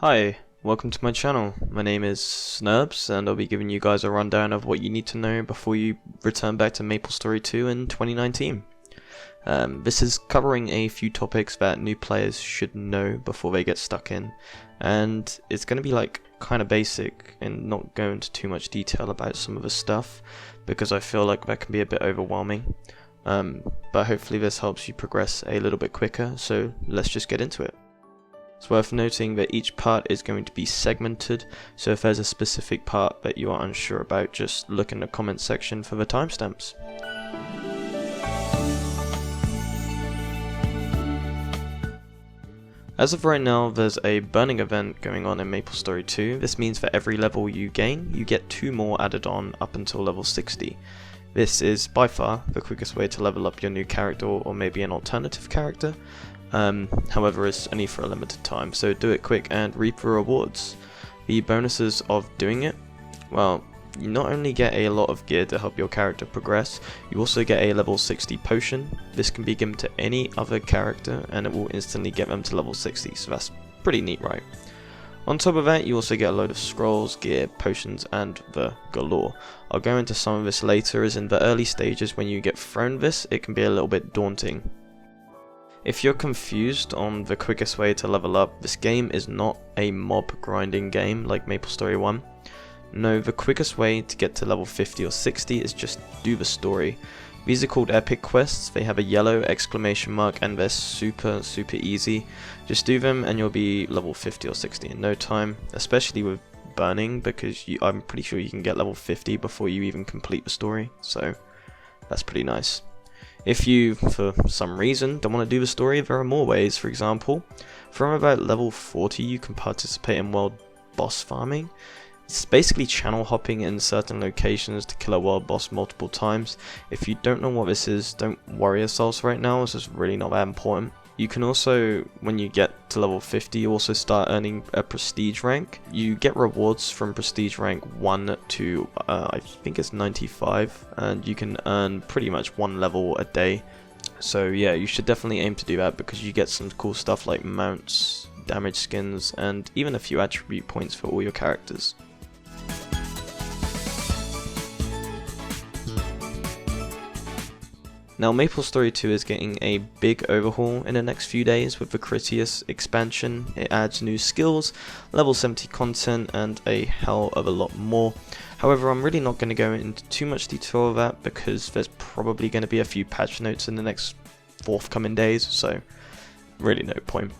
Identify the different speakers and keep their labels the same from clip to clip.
Speaker 1: Hi, welcome to my channel. My name is Snurbs and I'll be giving you guys a rundown of what you need to know before you return back to Maplestory 2 in 2019. This is covering a few topics that new players should know before they get stuck in, and it's going to be like kind of basic and not go into too much detail about some of the stuff because I feel like that can be a bit overwhelming. But hopefully this helps you progress a little bit quicker, so let's just get into it. It's worth noting that each part is going to be segmented, so if there's a specific part that you are unsure about, just look in the comment section for the timestamps. As of right now, there's a burning event going on in Maplestory 2. This means for every level you gain, you get 2 more added on up until level 60. This is by far the quickest way to level up your new character or maybe an alternative character. However, it's only for a limited time, so do it quick and reap the rewards. The bonuses of doing it, well, you not only get a lot of gear to help your character progress, you also get a level 60 potion. This can be given to any other character and it will instantly get them to level 60, so that's pretty neat, right? On top of that, you also get a load of scrolls, gear, potions, and the galore. I'll go into some of this later, as in the early stages when you get thrown this, it can be a little bit daunting. If you're confused on the quickest way to level up, this game is not a mob grinding game like Maplestory 1. No, the quickest way to get to level 50 or 60 is just do the story. These are called epic quests. They have a yellow exclamation mark and they're super easy. Just do them and you'll be level 50 or 60 in no time, especially with burning, because I'm pretty sure you can get level 50 before you even complete the story, so that's pretty nice. If you, for some reason, don't want to do the story, there are more ways. For example, from about level 40 you can participate in world boss farming. It's basically channel hopping in certain locations to kill a world boss multiple times. If you don't know what this is, don't worry yourselves right now, this is really not that important. You can also, when you get to level 50, you also start earning a prestige rank. You get rewards from prestige rank 1 to I think it's 95, and you can earn pretty much 1 level a day. So yeah, you should definitely aim to do that because you get some cool stuff like mounts, damage skins, and even a few attribute points for all your characters. Now Maplestory 2 is getting a big overhaul in the next few days with the Critias expansion. It adds new skills, level 70 content, and a hell of a lot more. However, I'm really not going to go into too much detail of that because there's probably going to be a few patch notes in the next forthcoming days, so really no point.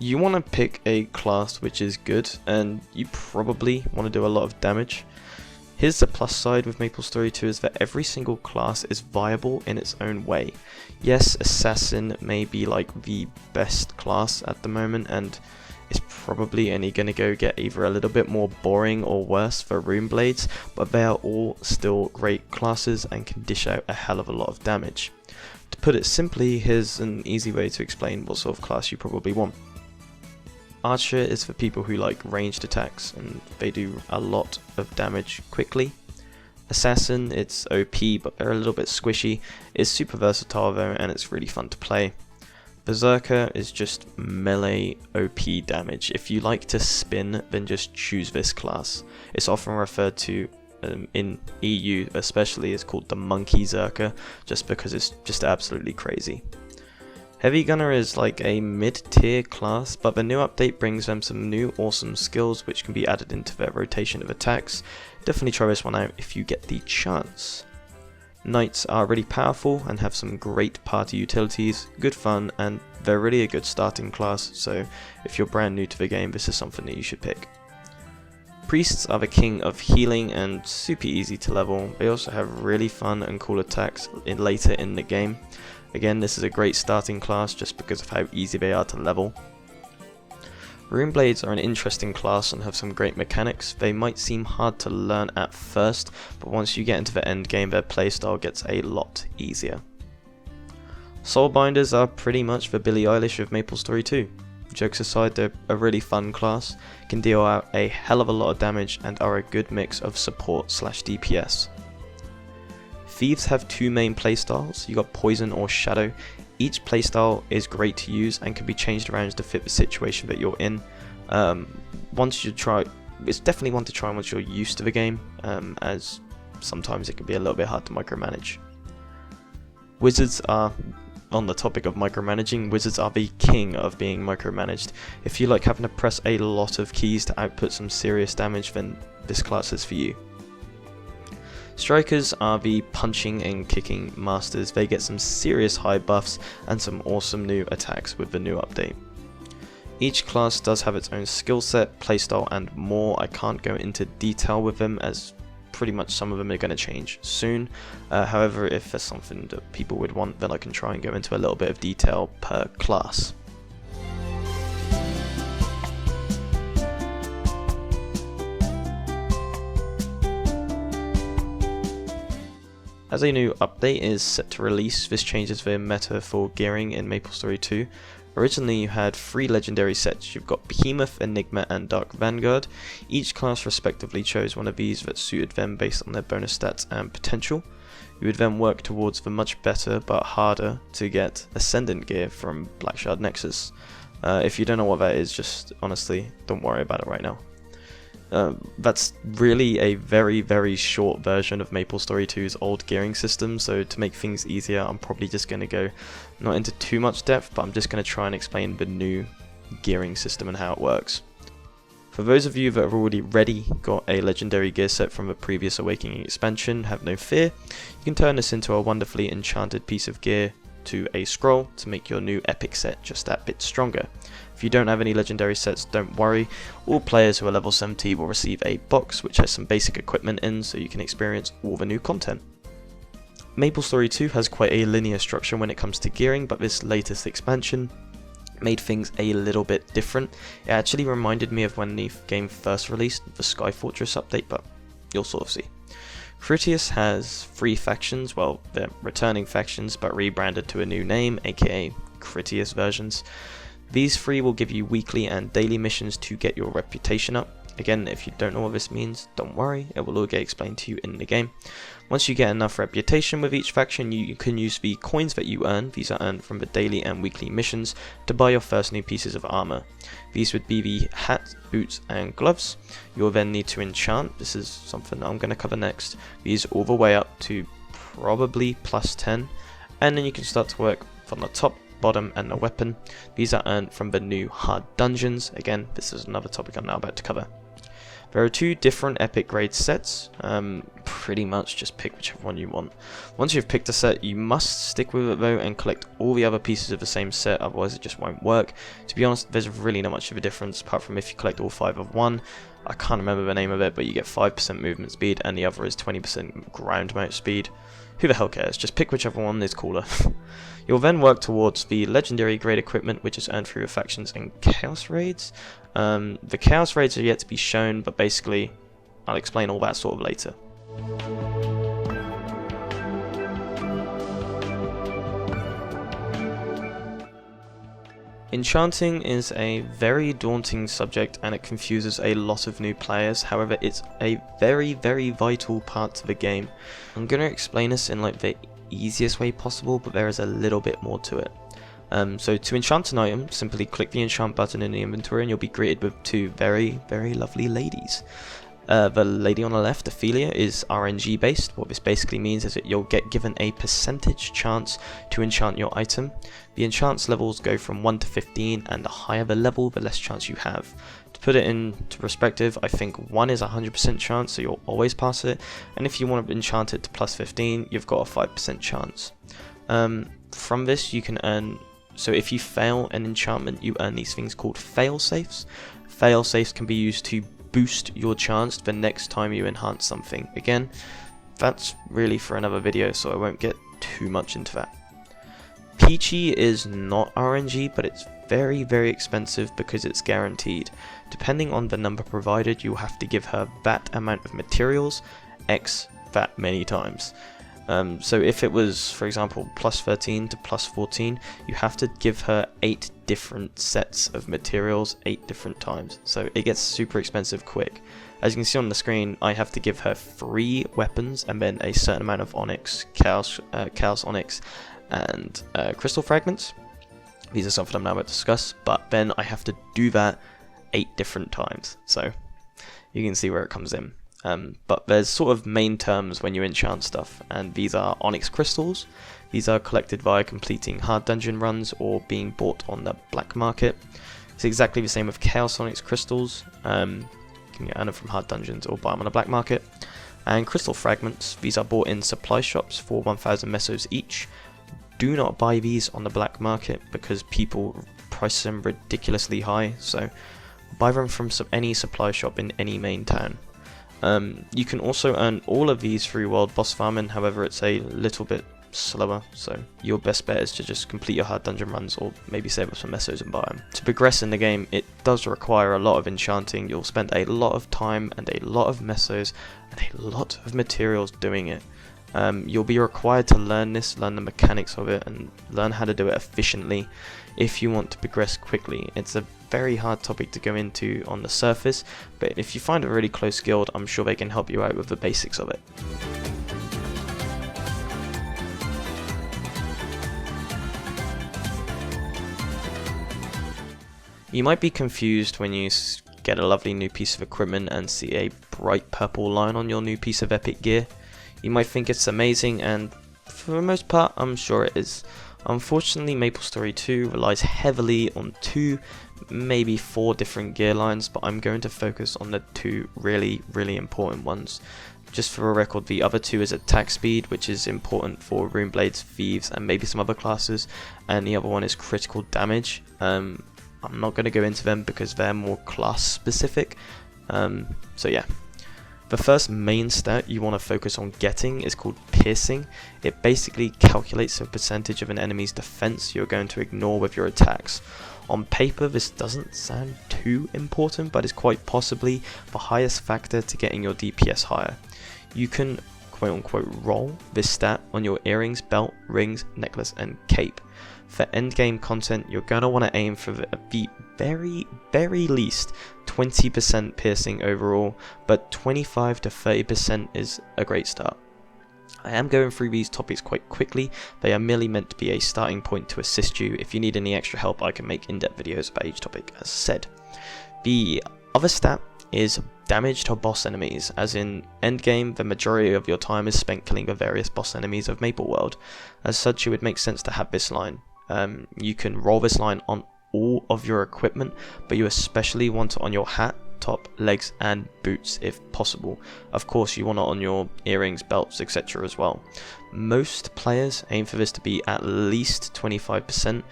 Speaker 1: You want to pick a class which is good, and you probably want to do a lot of damage. Here's the plus side with Maplestory 2 is that every single class is viable in its own way. Yes, Assassin may be like the best class at the moment and it's probably only going to go get either a little bit more boring or worse for Rune Blades, but they are all still great classes and can dish out a hell of a lot of damage. To put it simply, here's an easy way to explain what sort of class you probably want. Archer is for people who like ranged attacks and they do a lot of damage quickly. Assassin, it's OP but they're a little bit squishy. It's super versatile though and it's really fun to play. Berserker is just melee OP damage. If you like to spin, then just choose this class. It's often referred to in EU especially is called the Monkey Zerker just because it's just absolutely crazy. Heavy Gunner is like a mid-tier class, but the new update brings them some new awesome skills which can be added into their rotation of attacks. Definitely try this one out if you get the chance. Knights are really powerful and have some great party utilities, good fun, and they're really a good starting class, so if you're brand new to the game, this is something that you should pick. Priests are the king of healing and super easy to level. They also have really fun and cool attacks later in the game. Again, this is a great starting class just because of how easy they are to level. Rune Blades are an interesting class and have some great mechanics. They might seem hard to learn at first, but once you get into the end game, their playstyle gets a lot easier. Soulbinders are pretty much the Billie Eilish of Maplestory 2. Jokes aside, they're a really fun class, can deal out a hell of a lot of damage and are a good mix of support / DPS. Thieves have 2 main playstyles. You got Poison or Shadow. Each playstyle is great to use and can be changed around to fit the situation that you're in. Once you try, it's definitely one to try once you're used to the game, as sometimes it can be a little bit hard to micromanage. Wizards are, on the topic of micromanaging, wizards are the king of being micromanaged. If you like having to press a lot of keys to output some serious damage, then this class is for you. Strikers are the punching and kicking masters. They get some serious high buffs and some awesome new attacks with the new update. Each class does have its own skill set, playstyle and more. I can't go into detail with them as pretty much some of them are going to change soon. However, if there's something that people would want, then I can try and go into a little bit of detail per class. As a new update is set to release, this changes the meta for gearing in Maplestory 2. Originally you had 3 legendary sets. You've got Behemoth, Enigma and Dark Vanguard. Each class respectively chose one of these that suited them based on their bonus stats and potential. You would then work towards the much better but harder to get Ascendant gear from Blackshard Nexus. If you don't know what that is, just honestly don't worry about it right now. That's really a very short version of Maplestory 2's old gearing system, so to make things easier I'm probably just going to go not into too much depth, but I'm just going to try and explain the new gearing system and how it works. For those of you that have already got a legendary gear set from the previous Awakening expansion, have no fear, you can turn this into a wonderfully enchanted piece of gear to a scroll to make your new epic set just that bit stronger. If you don't have any legendary sets, don't worry, all players who are level 70 will receive a box which has some basic equipment in so you can experience all the new content. Maplestory 2 has quite a linear structure when it comes to gearing, but this latest expansion made things a little bit different. It actually reminded me of when the game first released, the Sky Fortress update, but you'll sort of see. Critias has 3 factions, well they're returning factions but rebranded to a new name, aka Critias versions. These 3 will give you weekly and daily missions to get your reputation up. Again, if you don't know what this means, don't worry, it will all get explained to you in the game. Once you get enough reputation with each faction, you can use the coins that you earn, these are earned from the daily and weekly missions, to buy your first new pieces of armor. These would be the hat, boots and gloves. You'll then need to enchant, this is something I'm going to cover next, these all the way up to probably plus 10, and then you can start to work from the top, bottom and the weapon. These are earned from the new hard dungeons. Again, this is another topic I'm now about to cover. There are 2 different epic grade sets, pretty much just pick whichever one you want. Once you've picked a set, you must stick with it though and collect all the other pieces of the same set, otherwise it just won't work. To be honest, there's really not much of a difference apart from if you collect all 5 of one. I can't remember the name of it, but you get 5% movement speed and the other is 20% ground mount speed. Who the hell cares, just pick whichever one is cooler. You'll then work towards the legendary grade equipment which is earned through your factions and chaos raids. The chaos raids are yet to be shown, but basically I'll explain all that sort of later. Enchanting is a very daunting subject and it confuses a lot of new players, however it's a very vital part to the game. I'm going to explain this in like the easiest way possible, but there is a little bit more to it. So to enchant an item, simply click the enchant button in the inventory and you'll be greeted with 2 very lovely ladies. The lady on the left, Ophelia, is RNG based. What this basically means is that you'll get given a percentage chance to enchant your item. The enchants levels go from 1 to 15 and the higher the level, the less chance you have. To put it into perspective, I think 1 is a 100% chance, so you'll always pass it, and if you want to enchant it to plus 15, you've got a 5% chance. From this you can earn, so if you fail an enchantment, you earn these things called fail-safes. Fail-safes can be used to boost your chance the next time you enhance something. Again, that's really for another video, so I won't get too much into that. Peachy is not RNG, but it's very expensive because it's guaranteed. Depending on the number provided, you'll have to give her that amount of materials, X that many times. So if it was, for example, plus 13 to plus 14, you have to give her 8 different sets of materials 8 different times. So it gets super expensive quick. As you can see on the screen, I have to give her 3 weapons and then a certain amount of onyx, chaos onyx, and crystal fragments. These are something I'm now about to discuss, but then I have to do that 8 different times, so you can see where it comes in. But there's sort of main terms when you enchant stuff, and these are onyx crystals. These are collected via completing hard dungeon runs or being bought on the black market. It's exactly the same with chaos onyx crystals. You can earn them from hard dungeons or buy them on the black market. And crystal fragments, these are bought in supply shops for 1,000 mesos each. Do not buy these on the black market because people price them ridiculously high, so buy them from any supply shop in any main town. You can also earn all of these through world boss farming, however it's a little bit slower, so your best bet is to just complete your hard dungeon runs or maybe save up some mesos and buy them. To progress in the game, it does require a lot of enchanting. You'll spend a lot of time and a lot of mesos and a lot of materials doing it. You'll be required to learn the mechanics of it, and learn how to do it efficiently if you want to progress quickly. It's a very hard topic to go into on the surface, but if you find a really close guild, I'm sure they can help you out with the basics of it. You might be confused when you get a lovely new piece of equipment and see a bright purple line on your new piece of epic gear. You might think it's amazing, and for the most part, I'm sure it is. Unfortunately, Maplestory 2 relies heavily on 2, maybe 4 different gear lines, but I'm going to focus on the 2 really important ones. Just for a record, the other 2 is attack speed, which is important for Runeblades, Thieves, and maybe some other classes, and the other one is critical damage. I'm not going to go into them because they're more class specific, so yeah. The first main stat you want to focus on getting is called piercing. It basically calculates the percentage of an enemy's defense you're going to ignore with your attacks. On paper this doesn't sound too important, but is quite possibly the highest factor to getting your DPS higher. You can quote unquote roll this stat on your earrings, belt, rings, necklace and cape. For endgame content, you're going to want to aim for the very least 20% piercing overall, but 25 to 30% is a great start. I am going through these topics quite quickly. They are merely meant to be a starting point to assist you. If you need any extra help, I can make in-depth videos about each topic, as said. The other stat is damage to boss enemies, as in endgame the majority of your time is spent killing the various boss enemies of Maple World. As such, it would make sense to have this line. You can roll this line on all of your equipment, but you especially want it on your hat, top, legs and boots if possible. Of course you want it on your earrings, belts, etc. as well. Most players aim for this to be at least 25%.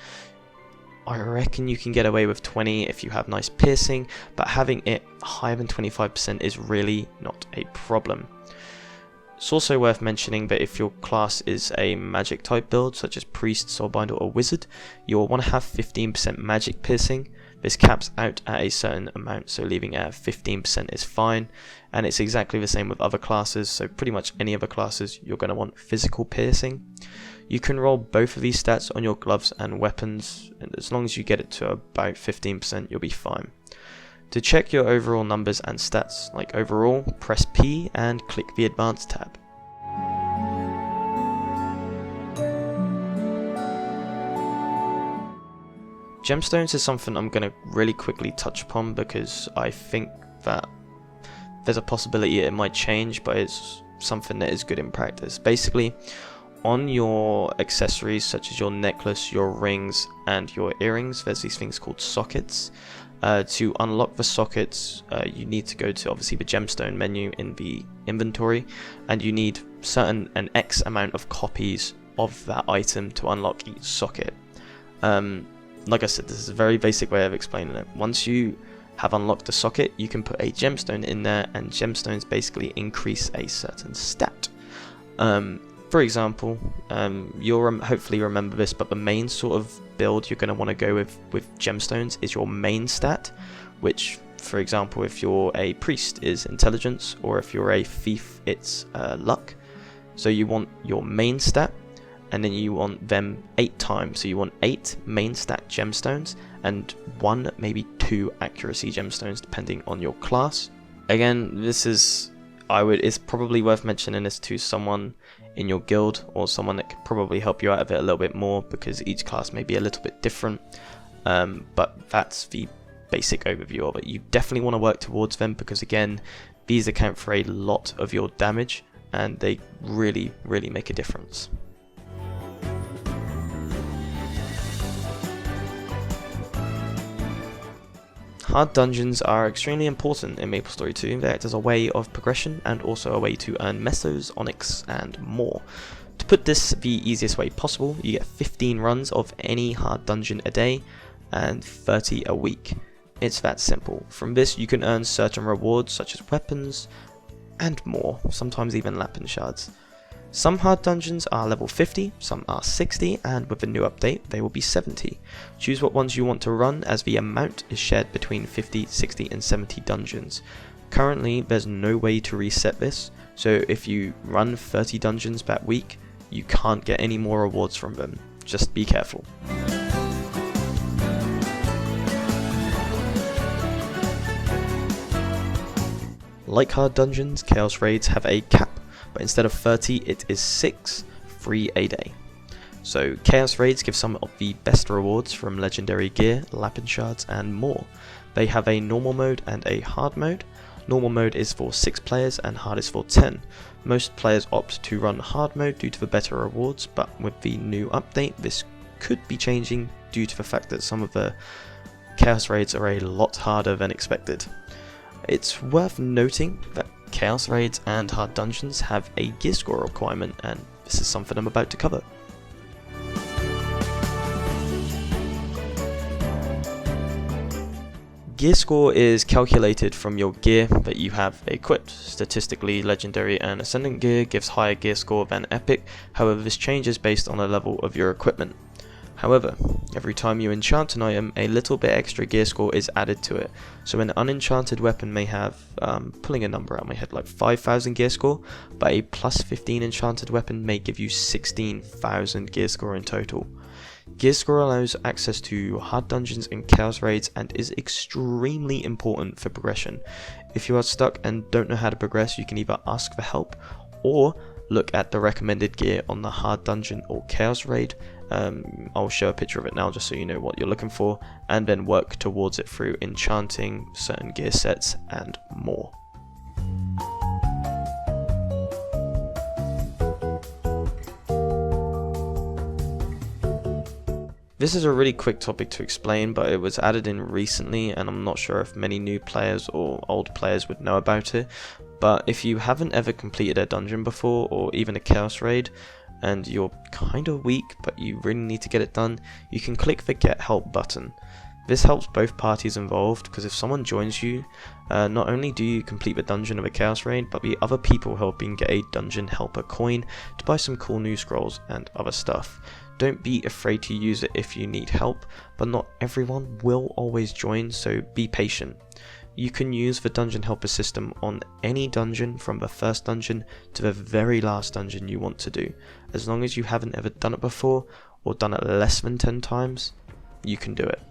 Speaker 1: I reckon you can get away with 20 if you have nice piercing, but having it higher than 25% is really not a problem. It's also worth mentioning that if your class is a magic type build, such as priest, soulbinder or wizard, you'll want to have 15% magic piercing. This caps out at a certain amount, so leaving it at 15% is fine, and it's exactly the same with other classes, so pretty much any other classes you're going to want physical piercing. You can roll both of these stats on your gloves and weapons, and as long as you get it to about 15% you'll be fine. To check your overall numbers and stats, like overall, press P and click the Advanced tab. Gemstones is something I'm going to really quickly touch upon because I think that there's a possibility it might change, but it's something that is good in practice. Basically, on your accessories such as your necklace, your rings and your earrings, there's these things called sockets. To unlock the sockets, you need to go to obviously the gemstone menu in the inventory, and you need an X amount of copies of that item to unlock each socket. Like I said, this is a very basic way of explaining it. Once you have unlocked a socket, you can put a gemstone in there, and gemstones basically increase a certain stat. For example, you'll hopefully remember this, but the main sort of build you're going to want to go with gemstones is your main stat, which, for example, if you're a priest is intelligence, or if you're a thief it's luck. So you want your main stat, and then you want them 8 times. So you want 8 main stat gemstones and 1, maybe 2 accuracy gemstones depending on your class. Again, this is it's probably worth mentioning this to someone in your guild, or someone that could probably help you out of it a little bit more, because each class may be a little bit different. But that's the basic overview of it. You definitely want to work towards them, because again, these account for a lot of your damage, and they really make a difference. Hard dungeons are extremely important in Maplestory 2. They act as a way of progression and also a way to earn mesos, onyx and more. To put this the easiest way possible, you get 15 runs of any hard dungeon a day and 30 a week. It's that simple. From this you can earn certain rewards such as weapons and more, sometimes even lapenshares. Some hard dungeons are level 50, some are 60, and with the new update they will be 70. Choose what ones you want to run, as the amount is shared between 50, 60 and 70 dungeons. Currently there's no way to reset this, so if you run 30 dungeons that week, you can't get any more rewards from them. Just be careful. Like hard dungeons, Chaos Raids have a cap, but instead of 30 it is 6 free a day. So Chaos Raids give some of the best rewards from legendary gear, lapenshares and more. They have a normal mode and a hard mode. Normal mode is for 6 players and hard is for 10. Most players opt to run hard mode due to the better rewards, but with the new update this could be changing due to the fact that some of the Chaos Raids are a lot harder than expected. It's worth noting that Chaos Raids and hard dungeons have a gear score requirement, and this is something I'm about to cover. Gear score is calculated from your gear that you have equipped. Statistically, legendary and ascendant gear gives higher gear score than epic, however this changes based on the level of your equipment. However, every time you enchant an item, a little bit extra gear score is added to it. So an unenchanted weapon may have, pulling a number out of my head, like 5,000 gear score, but a plus 15 enchanted weapon may give you 16,000 gear score in total. Gear score allows access to hard dungeons and chaos raids and is extremely important for progression. If you are stuck and don't know how to progress, you can either ask for help or look at the recommended gear on the hard dungeon or chaos raid. I'll show a picture of it now just so you know what you're looking for, and then work towards it through enchanting certain gear sets and more. This is a really quick topic to explain, but it was added in recently and I'm not sure if many new players or old players would know about it. But if you haven't ever completed a dungeon before, or even a chaos raid, and you're kind of weak but you really need to get it done, you can click the get help button. This helps both parties involved, because if someone joins you, not only do you complete the dungeon of a chaos raid, but the other people helping get a dungeon helper coin to buy some cool new scrolls and other stuff. Don't be afraid to use it if you need help, but not everyone will always join, so be patient. You can use the dungeon helper system on any dungeon from the first dungeon to the very last dungeon you want to do. As long as you haven't ever done it before, or done it less than 10 times, you can do it.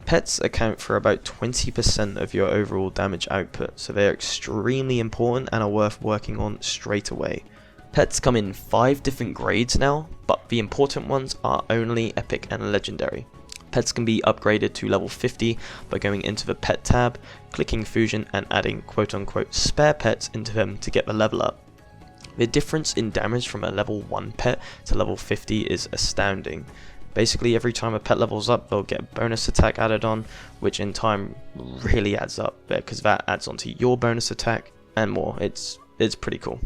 Speaker 1: Pets account for about 20% of your overall damage output, so they are extremely important and are worth working on straight away. Pets come in 5 different grades now, but the important ones are only epic and legendary. Pets can be upgraded to level 50 by going into the pet tab, clicking fusion and adding quote unquote spare pets into them to get the level up. The difference in damage from a level 1 pet to level 50 is astounding. Basically every time a pet levels up, they'll get a bonus attack added on, which in time really adds up, because that adds onto your bonus attack and more. It's pretty cool.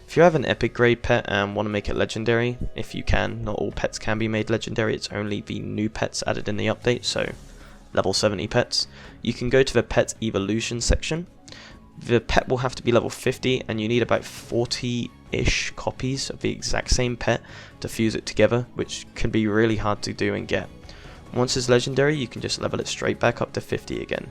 Speaker 1: If you have an epic grade pet and want to make it legendary, if you can, not all pets can be made legendary, it's only the new pets added in the update, so level 70 pets. You can go to the pet evolution section. The pet will have to be level 50 and you need about 40-ish copies of the exact same pet to fuse it together, which can be really hard to do and get. Once it's legendary, you can just level it straight back up to 50 again.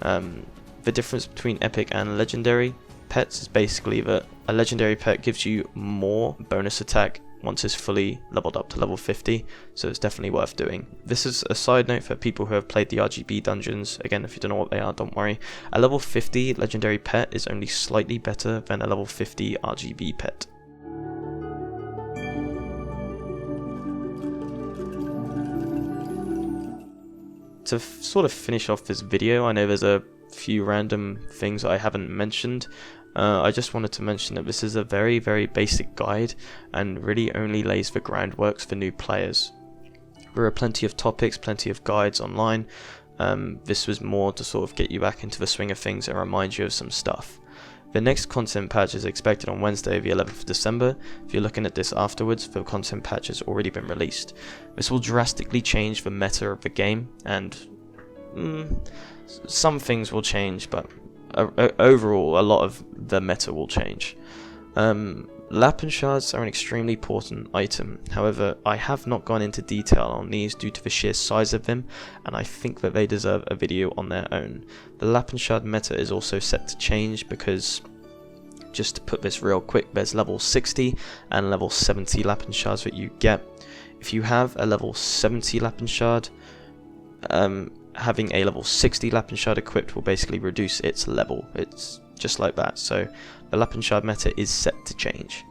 Speaker 1: The difference between epic and legendary pets is basically that a legendary pet gives you more bonus attack once it's fully leveled up to level 50, so it's definitely worth doing. This is a side note for people who have played the RGB dungeons. Again, if you don't know what they are, don't worry. A level 50 legendary pet is only slightly better than a level 50 RGB pet. To sort of finish off this video, I know there's a few random things I haven't mentioned. I just wanted to mention that this is a very basic guide and really only lays the groundwork for new players. There are plenty of topics, plenty of guides online. This was more to sort of get you back into the swing of things and remind you of some stuff. The next content patch is expected on Wednesday, the 11th of December. If you're looking at this afterwards, the content patch has already been released. This will drastically change the meta of the game, and some things will change, but overall a lot of the meta will change. Lapenshares are an extremely important item. However, I have not gone into detail on these due to the sheer size of them, and I think that they deserve a video on their own. The Lapenshare meta is also set to change because, just to put this real quick, there's level 60 and level 70 Lapenshares that you get. If you have a level 70 Lapenshare, having a level 60 Lapenshares equipped will basically reduce its level. It's just like that. So the Lapenshares meta is set to change.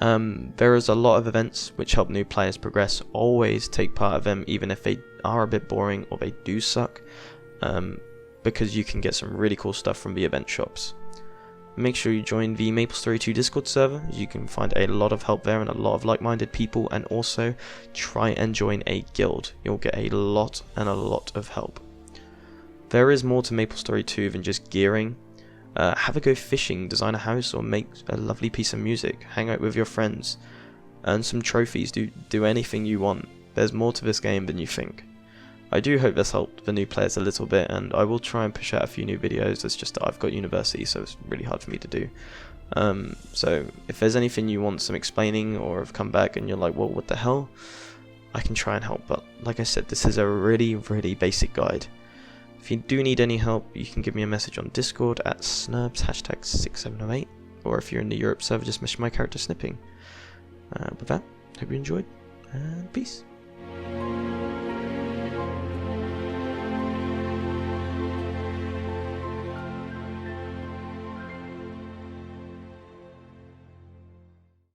Speaker 1: There is a lot of events which help new players progress. Always take part of them, even if they are a bit boring or they do suck, because you can get some really cool stuff from the event shops. Make sure you join the Maplestory 2 Discord server. You can find a lot of help there and a lot of like-minded people, and also try and join a guild. You'll get a lot of help. There is more to Maplestory 2 than just gearing. Have a go fishing, design a house, or make a lovely piece of music. Hang out with your friends, earn some trophies, do anything you want. There's more to this game than you think. I do hope this helped the new players a little bit, and I will try and push out a few new videos. It's just that I've got university, so it's really hard for me to do. So if there's anything you want some explaining, or have come back and you're like, well, what the hell, I can try and help. But like I said, this is a really basic guide. If you do need any help, you can give me a message on Discord at snurbs #6708, or if you're in the Europe server, just message my character snipping. With that, hope you enjoyed, and peace.